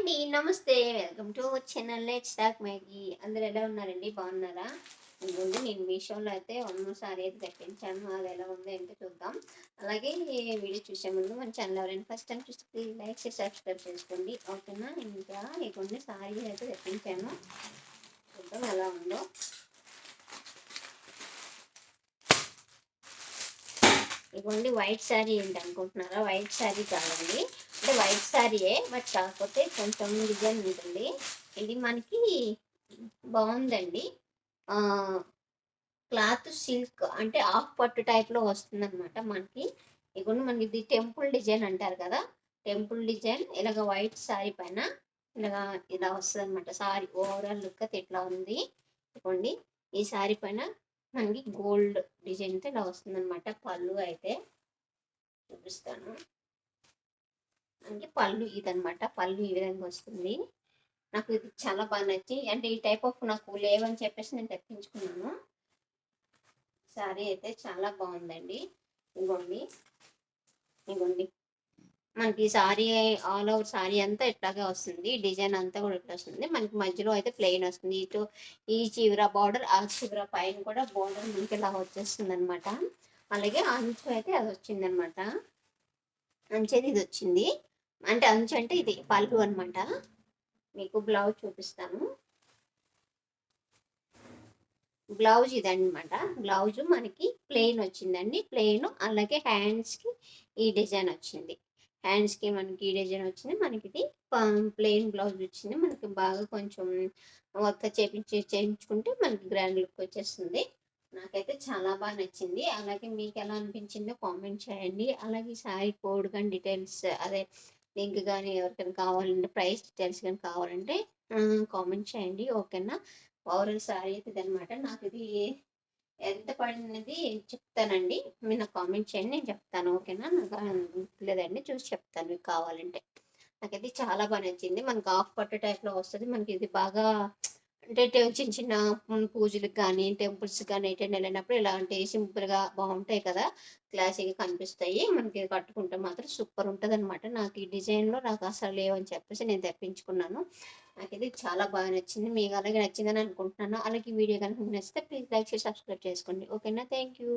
అండి. నమస్తే. Welcome to our channel let's talk Maggi. అందరూ ఎలా ఉన్నారండి? బాగున్నారా? ఇదిగోండి నేను మీషోలో అయితే సారీ అయితే తెప్పించాను. అది ఎలా ఉంది ఏంటో చూద్దాం. అలాగే వీడియో చూసే ముందు మన ఛానల్ ఎవరైనా ఫస్ట్ టైం చూస్తే ప్లీజ్ లైక్ చేసి సబ్స్క్రైబ్ చేసుకోండి. ఓకేనా? ఇంకా ఇదిగోండి సారీ అయితే తెప్పించాను. చూద్దాం ఎలా ఉందో. ఇదిగోండి వైట్ శారీ ఏంటి అనుకుంటున్నారా? వైట్ శారీ కాదండి. అంటే వైట్ శారీయే, బట్ కాకపోతే కొంచెం డిజైన్ ఉంటుంది. ఇది మనకి బాగుందండి. క్లాత్ సిల్క్ అంటే ఆఫ్ పట్టు టైప్లో వస్తుంది అనమాట మనకి. ఇదిగోండి మనకి ఇది టెంపుల్ డిజైన్ అంటారు కదా, టెంపుల్ డిజైన్ ఇలాగ వైట్ శారీ పైన ఇలాగా ఇలా వస్తుంది అనమాట. శారీ ఓవరాల్ లుక్ అయితే ఇట్లా ఉంది. ఇదిగోండి ఈ శారీ పైన మనకి గోల్డ్ డిజైన్తో ఇలా వస్తుంది అనమాట. పళ్ళు అయితే చూపిస్తాను. అంటే పళ్ళు ఇదనమాట. పళ్ళు ఈ విధంగా వస్తుంది. నాకు ఇది చాలా బాగా నచ్చి, అంటే ఈ టైప్ ఆఫ్ నాకు లేవని చెప్పేసి నేను తెప్పించుకున్నాను. శారీ అయితే చాలా బాగుందండి. ఇదిగోండి ఇదిగోండి మనకి శారీ ఆల్ ఓవర్ శారీ అంతా ఇట్లాగే వస్తుంది. డిజైన్ అంతా కూడా ఇట్లా వస్తుంది. మనకి మధ్యలో అయితే ప్లెయిన్ వస్తుంది. ఇటు ఈ చివర బార్డర్, ఆ చివర పైన కూడా బార్డర్ మనకి ఇలా వచ్చేస్తుంది అనమాట. అలాగే అంచు అయితే అది వచ్చింది అనమాట. అంచు అయితే ఇది వచ్చింది. అంటే అంచు అంటే ఇది పళ్ళు అనమాట. మీకు బ్లౌజ్ చూపిస్తాను. బ్లౌజ్ ఇదనమాట. బ్లౌజ్ మనకి ప్లెయిన్ వచ్చిందండి. ప్లెయిన్ అలాగే హ్యాండ్స్కి ఈ డిజైన్ వచ్చింది. హ్యాండ్స్కి మనకి ఈ డిజైన్ వచ్చింది. మనకి ఇది ప్లెయిన్ బ్లౌజ్ వచ్చింది. మనకి బాగా కొంచెం వర్క్ చేయించుకుంటే మనకి గ్రాండ్ లుక్ వచ్చేస్తుంది. నాకైతే చాలా బాగా నచ్చింది. అలాగే మీకు ఎలా అనిపించిందో కామెంట్ చేయండి. అలాగే శారీ కోడ్ కానీ డీటెయిల్స్, అదే లింక్ కానీ ఎవరికైనా కావాలంటే, ప్రైస్ డీటెయిల్స్ కానీ కావాలంటే కామెంట్ చేయండి. ఓకేనా? ఓవరాల్ శారీ అయితే ఇదనమాట. నాకు ఇది ఎంత పడినది చెప్తానండి. మీరు నాకు కామెంట్ చేయండి, నేను చెప్తాను. ఓకేనా? నాకు లేదండి, చూసి చెప్తాను మీకు కావాలంటే. నాకైతే చాలా బాగా నచ్చింది. మనకి ఆఫ్ పట్టు టైప్లో వస్తుంది. మనకి ఇది బాగా అంటే చిన్న చిన్న పూజలకు కానీ టెంపుల్స్ కానీ ఎటైనా వెళ్ళినప్పుడు ఇలాంటి సింపుల్గా బాగుంటాయి కదా, క్లాసీగా కనిపిస్తాయి. మనకి కట్టుకుంటే మాత్రం సూపర్ ఉంటుంది అనమాట. నాకు ఈ డిజైన్లో నాకు అసలు లేవని చెప్పేసి నేను తెప్పించుకున్నాను. నాకు ఇది చాలా బాగా నచ్చింది. మీకు అలాగే నచ్చిందని అనుకుంటున్నాను. అలాగే వీడియో కనుక మీకు నచ్చితే ప్లీజ్ లైక్ చేసి సబ్స్క్రైబ్ చేసుకోండి. ఓకేనా? Thank you.